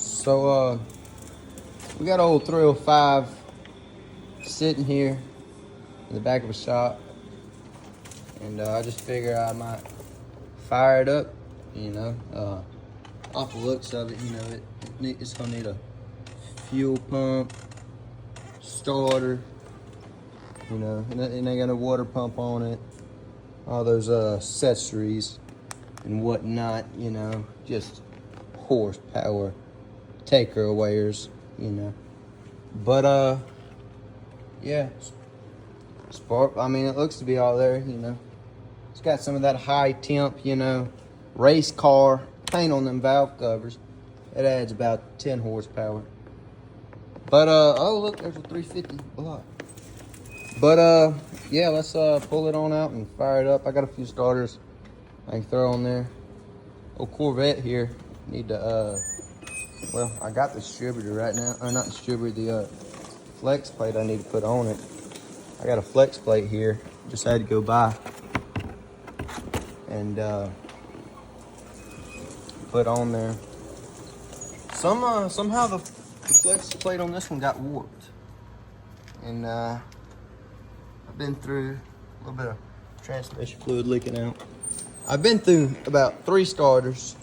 So, we got old 305 sitting here in the back of a shop, and I just figured I might fire it up, off the looks of it, it's gonna need a fuel pump, starter, and they got a water pump on it, all those accessories and whatnot, just horsepower taker awayers, but yeah, spark, it looks to be all there, it's got some of that high temp, race car paint on them valve covers. It adds about 10 horsepower. But oh look, there's a 350 block. But yeah, let's pull it on out and fire it up. I got a few starters I can throw on there. Old Corvette here, need to well, I got the distributor right now, not distributor, the flex plate I need to put on it. I got a flex plate here, just had to go by and put on there. Somehow the flex plate on this one got warped, and I've been through a little bit of transmission fluid leaking out. I've been through about 3 starters,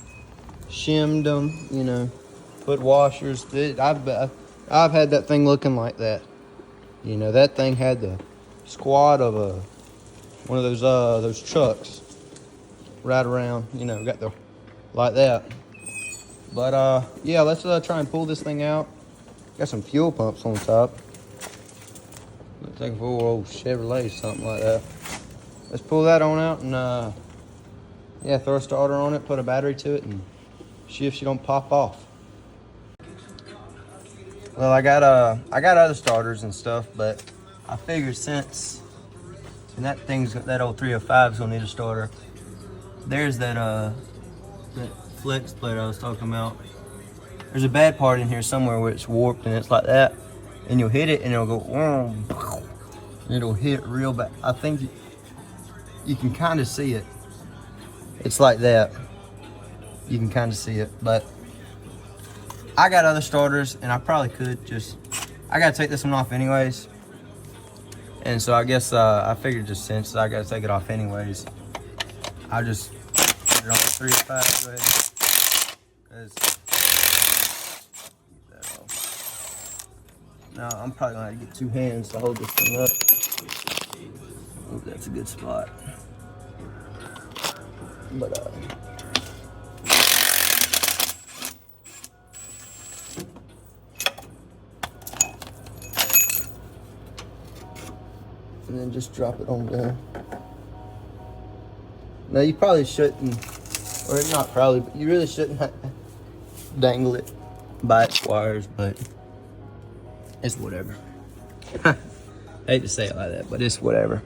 shimmed them, put washers. I've had that thing looking like that. That thing had the squat of one of those trucks right around, got the like that. But yeah, let's try and pull this thing out. Got some fuel pumps on top. Looks like a old Chevrolet, something like that. Let's pull that on out and yeah, throw a starter on it, put a battery to it, and see if she don't pop off. Well, I got other starters and stuff, but I figured since that old 305's gonna need a starter. There's that flex plate I was talking about. There's a bad part in here somewhere where it's warped and it's like that, and you'll hit it and it'll go, and it'll hit real bad. I think you can kind of see it. It's like that. You can kind of see it, but I got other starters, and I probably could I gotta take this one off anyways. And so I guess I figured just since I gotta take it off anyways, I'll just put it on the 305, go ahead. Keep that off. Now I'm probably gonna have to get 2 hands to hold this thing up. I think that's a good spot. But and then just drop it on down. Now you probably shouldn't, or not probably, but you really shouldn't dangle it by its wires, but it's whatever. I hate to say it like that, but it's whatever.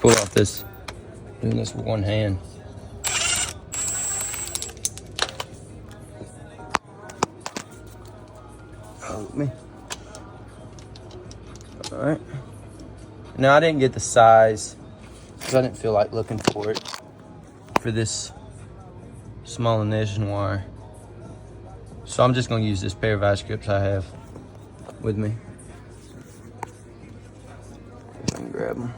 Pull off this, doing this with one hand. Hold me. All right. Now I didn't get the size because I didn't feel like looking for it for this small ignition wire. So I'm just gonna use this pair of vice grips I have with me. I can grab them.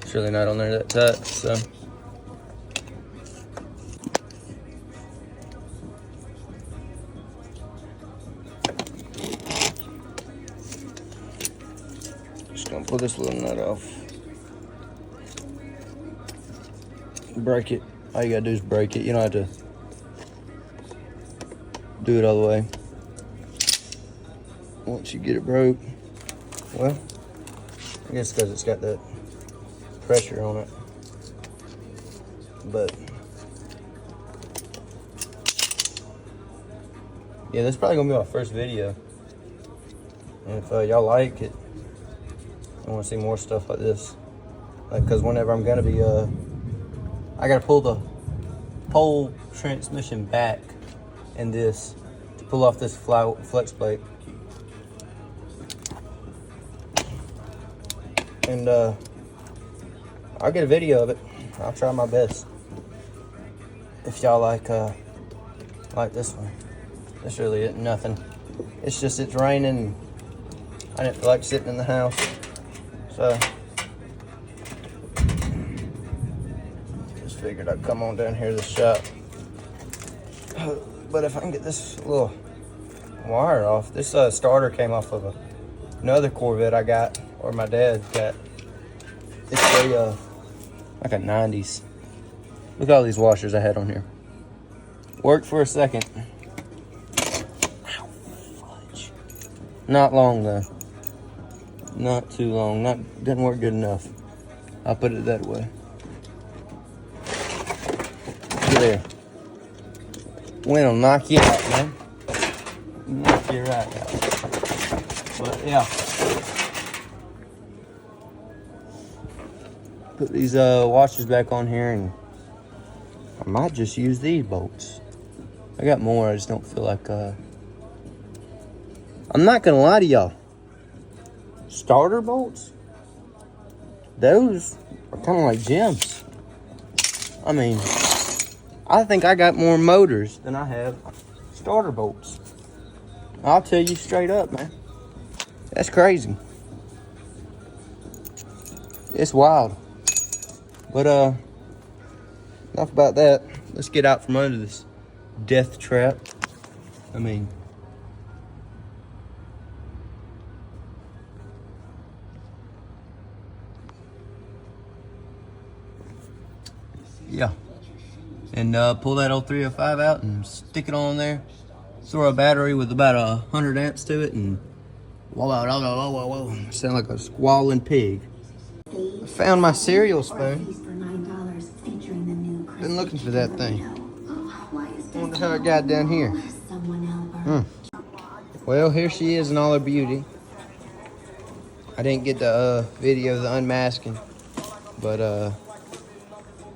It's really not on there that tight, so. Just gonna pull this little nut off. Break it. All you gotta do is break it. You don't have to do it all the way. Once you get it broke, well, I guess because it's got that pressure on it, but yeah, this is probably gonna be my first video, and if y'all like it, I want to see more stuff like this, because whenever I'm gonna be I gotta pull the pole transmission back in this to pull off this flex plate. And I'll get a video of it. I'll try my best. If y'all like this one. This really isn't nothing. It's just it's raining. I didn't feel like sitting in the house. So just figured I'd come on down here to the shop. But if I can get this little wire off, this starter came off of another Corvette I got, or my dad got. It's a like a 90s. Look at all these washers I had on here. Worked for a second. Ow, fudge. Not long though. Not too long. Didn't work good enough. I'll put it that way. There. Wind will knock you out, man. Knock you right out. But yeah. Put these washers back on here, and I might just use these bolts. I got more, I just don't feel like I'm not gonna lie to y'all. Starter bolts, those are kind of like gems. I mean, I think I got more motors than I have starter bolts. I'll tell you straight up, man. That's crazy. It's wild. But enough about that. Let's get out from under this death trap. I mean, yeah. And pull that old 305 out and stick it on there. Throw a battery with about 100 amps to it, and whoa, sound like a squalling pig. I found my cereal spoon. Been looking for that thing. Wonder how it got down here. Well, here she is in all her beauty. I didn't get the video of the unmasking, but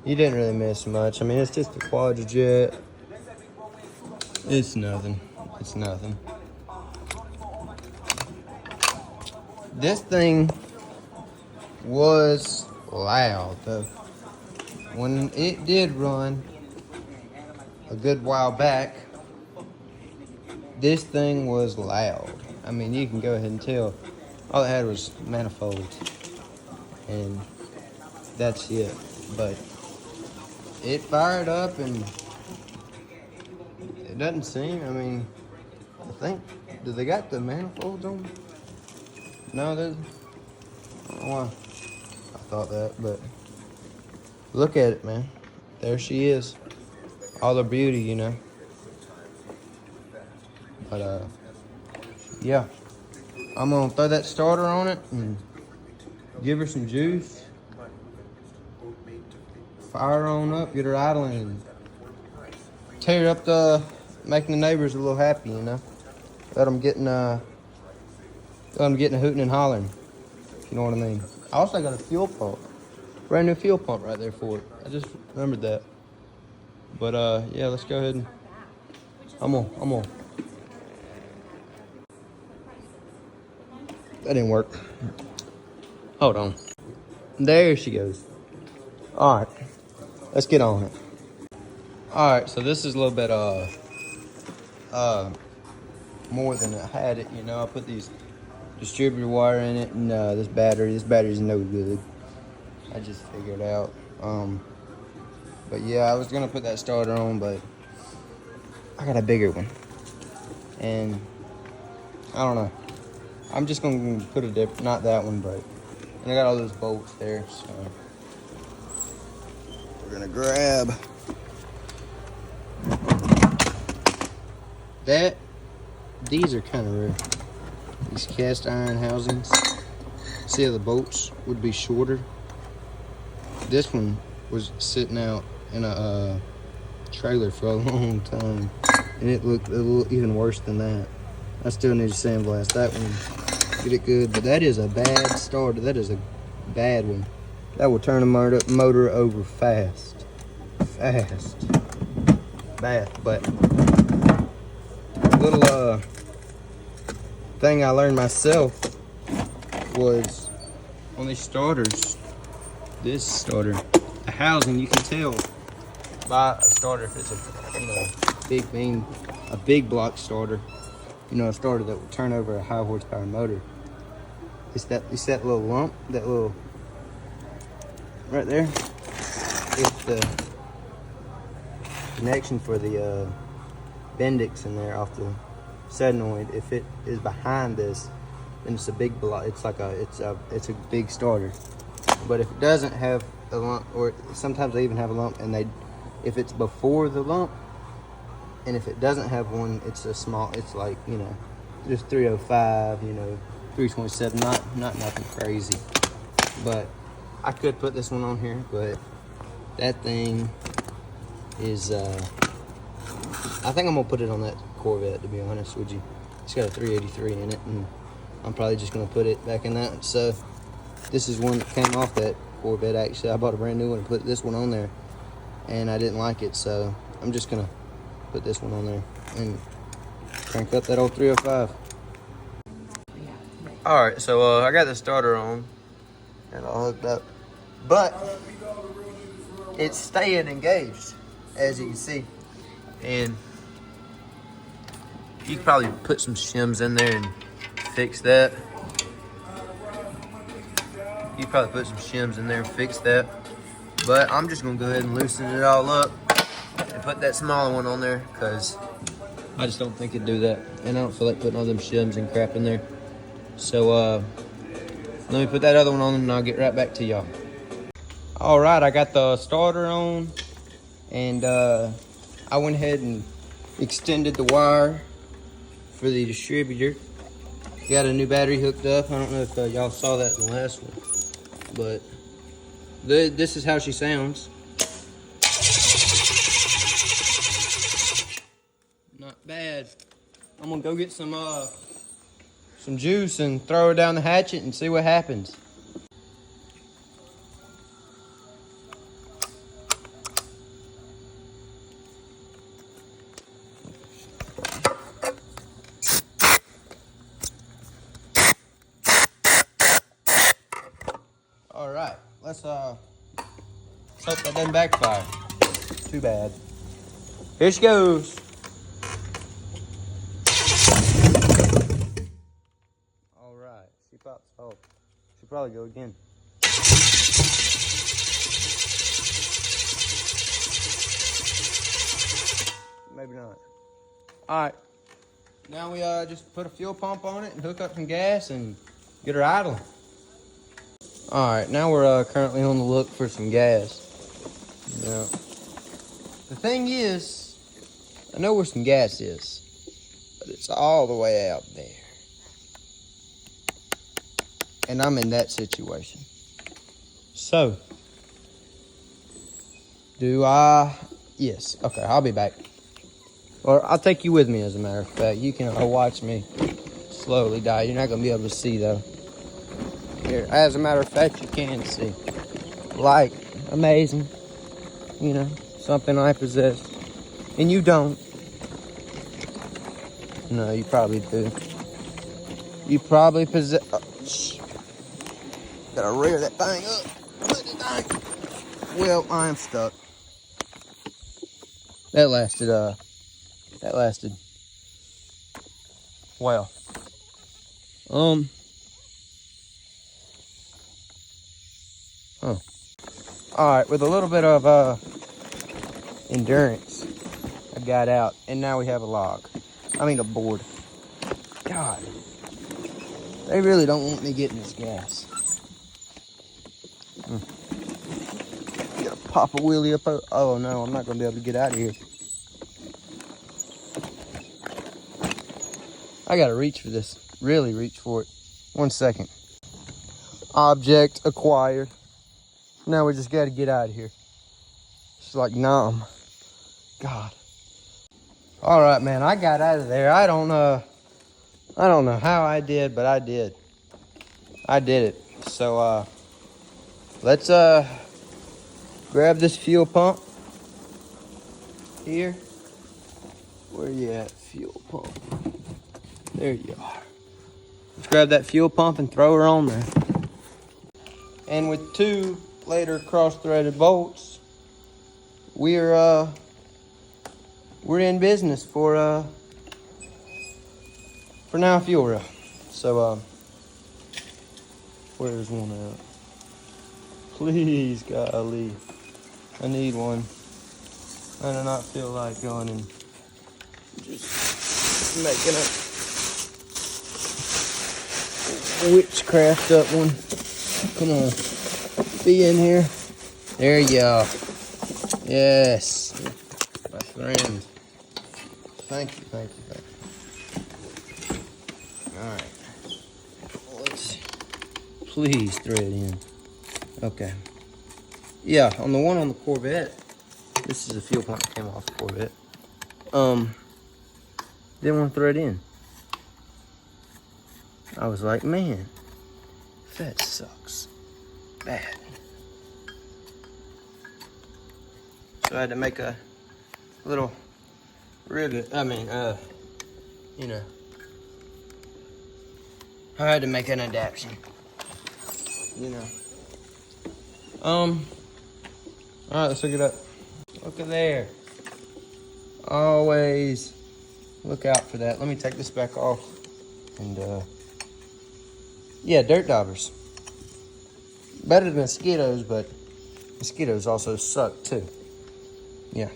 you didn't really miss much. I mean, it's just a Quadrajet. It's nothing. It's nothing. This thing was loud though. When it did run a good while back, this thing was loud. I mean, you can go ahead and tell. All it had was manifolds, and that's it. But it fired up, and it doesn't seem, I mean, I think, do they got the manifolds on? No, there's, I don't know why I thought that, but look at it, man. There she is. All her beauty, you know. But, yeah. I'm gonna throw that starter on it and give her some juice. Fire her on up, get her idling, and tear up making the neighbors a little happy, you know. Let them getting a hooting and hollering, if you know what I mean. I also got a fuel pump. Brand new fuel pump right there for it. I just remembered that. But yeah, let's go ahead and I'm on. That didn't work. Hold on. There she goes. All right, let's get on it. All right, so this is a little bit more than I had it. You know, I put these distributor wire in it, and this battery's no good. I just figured out. But yeah, I was gonna put that starter on, but I got a bigger one, and I don't know. I'm just gonna put a not that one, but and I got all those bolts there, so we're gonna grab that. These are kind of rare. These cast iron housings. See how the bolts would be shorter. This one was sitting out in a trailer for a long time, and it looked a little even worse than that. I still need to sandblast that one, get it good, but that is a bad starter. That is a bad one. That will turn a motor over fast. Bad, but look little thing I learned myself was on these starters. This starter, the housing, you can tell by a starter if it's a big block starter, a starter that will turn over a high horsepower motor. It's that little lump, that little right there. It's the connection for the Bendix in there off the solenoid. If it is behind this, then it's a big block. It's a big starter. But if it doesn't have a lump, or sometimes they even have a lump, and if it's before the lump, and if it doesn't have one, it's a small. It's like just 305, 327. Not nothing crazy. But I could put this one on here, but that thing is. I think I'm gonna put it on that Corvette, to be honest with you. It's got a 383 in it, and I'm probably just gonna put it back in that. So this is one that came off that Corvette. Actually, I bought a brand new one and put this one on there, and I didn't like it, so I'm just gonna put this one on there and crank up that old 305. All right, so I got the starter on and all hooked up, but it's staying engaged, as you can see. And you can probably put some shims in there and fix that. You can probably put some shims in there and fix that. But I'm just gonna go ahead and loosen it all up and put that smaller one on there, because I just don't think it'd do that. And I don't feel like putting all them shims and crap in there. So let me put that other one on and I'll get right back to y'all. All right, I got the starter on, and I went ahead and extended the wire for the distributor. Got a new battery hooked up. I don't know if y'all saw that in the last one, but this is how she sounds. Not bad. I'm gonna go get some juice and throw her down the hatchet and see what happens. All right, let's hope that doesn't backfire. Too bad. Here she goes. All right, she pops off. She'll probably go again. Maybe not. All right, now we just put a fuel pump on it and hook up some gas and get her idling. All right, now we're currently on the look for some gas. Now, the thing is, I know where some gas is, but it's all the way out there. And I'm in that situation. So, yes, okay, I'll be back. Or I'll take you with me, as a matter of fact. You can watch me slowly die. You're not going to be able to see, though. Here, as a matter of fact, you can see. Like, amazing. Something I possess. And you don't. No, you probably do. You probably possess. Gotta rear that thing up. Well, I am stuck. That lasted. Well. Alright, with a little bit of endurance, I got out, and now we have a log. I mean a board. God, they really don't want me getting this gas. Gotta pop a wheelie up. Oh no, I'm not gonna be able to get out of here. I gotta reach for this. Really reach for it. 1 second. Object acquired. Now we just gotta get out of here. It's like numb. God. All right, man. I got out of there. I don't know how I did, but I did. I did it. So let's grab this fuel pump here. Where you at? fuel pump. There you are. Let's grab that fuel pump and throw her on there. And with 2 later cross-threaded bolts, we're in business for now fuel rail. So where's one at? Please, golly, I need one. I do not feel like going and just making a witchcraft up one. Come on, be in here. There you are. Yes, my friend. Thank you, thank you, thank you. All right, let's please thread in. Okay. Yeah, on the one on the Corvette, this is a fuel pump that came off the Corvette. Didn't want to thread in. I was like, man, that sucks bad. So I had to make a little rig. You know, I had to make an adaptation. You know. All right, let's look it up. Look at there. Always look out for that. Let me take this back off. And yeah, dirt daubers. Better than mosquitoes, but mosquitoes also suck too. Yeah.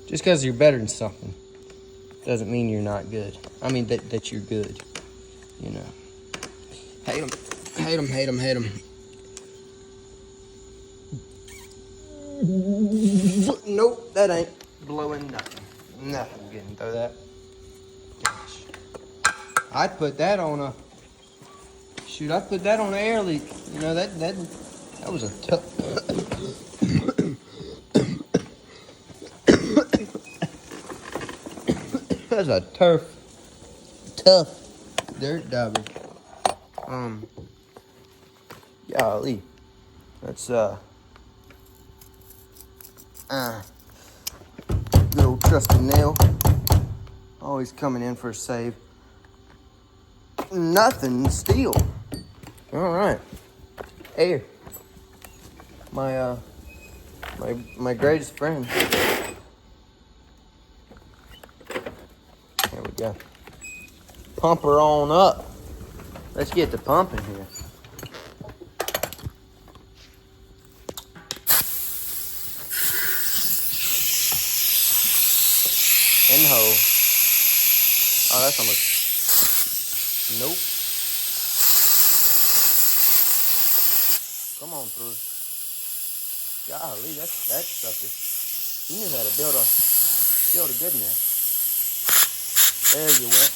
Just because you're better than something doesn't mean you're not good. I mean that you're good. You know. Hate them. Hate them, hate them, hate them. Nope, that ain't blowing nothing. Nothing getting through that. Gosh. I'd put that on a... Shoot, I'd put that on an air leak. You know, that was a tough... That's a tough dirt dauber. Golly. That's, good old trusty nail. Always coming in for a save. Nothing, steel. All right. Air. My greatest friend. There we go. Pump her on up. Let's get the pumping here. In the hole. Oh, that's almost... Nope. Come on through. Golly, that sucker. You knew how to build a good nest. There you went.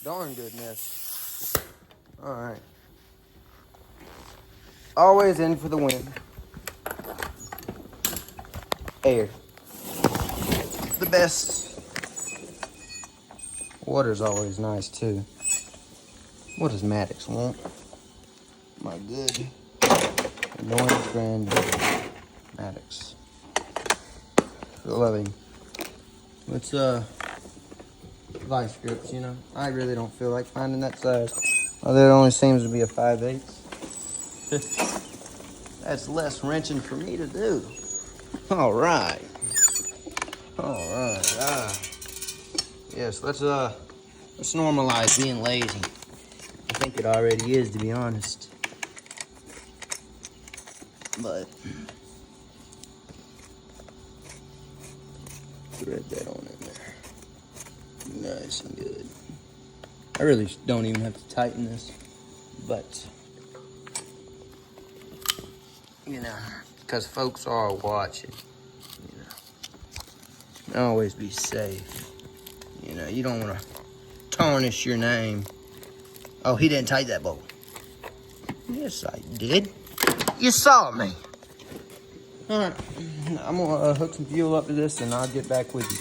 Darn good nest. All right. Always in for the win. Air. The best. Water's always nice too. What does Maddox want? My good annoying friend Maddox. Love him. Let's vice grips, you know. I really don't feel like finding that size. Although it only seems to be a 5/8. That's less wrenching for me to do. All right. Yes, let's normalize being lazy. I think it already is, to be honest. But thread that on in there. Nice and good. I really don't even have to tighten this, but you know, because folks are watching, you know, always be safe. You know, you don't want to tarnish your name. Oh, he didn't tighten that bolt. Yes, I did. You saw me. All right, I'm gonna hook some fuel up to this, and I'll get back with you.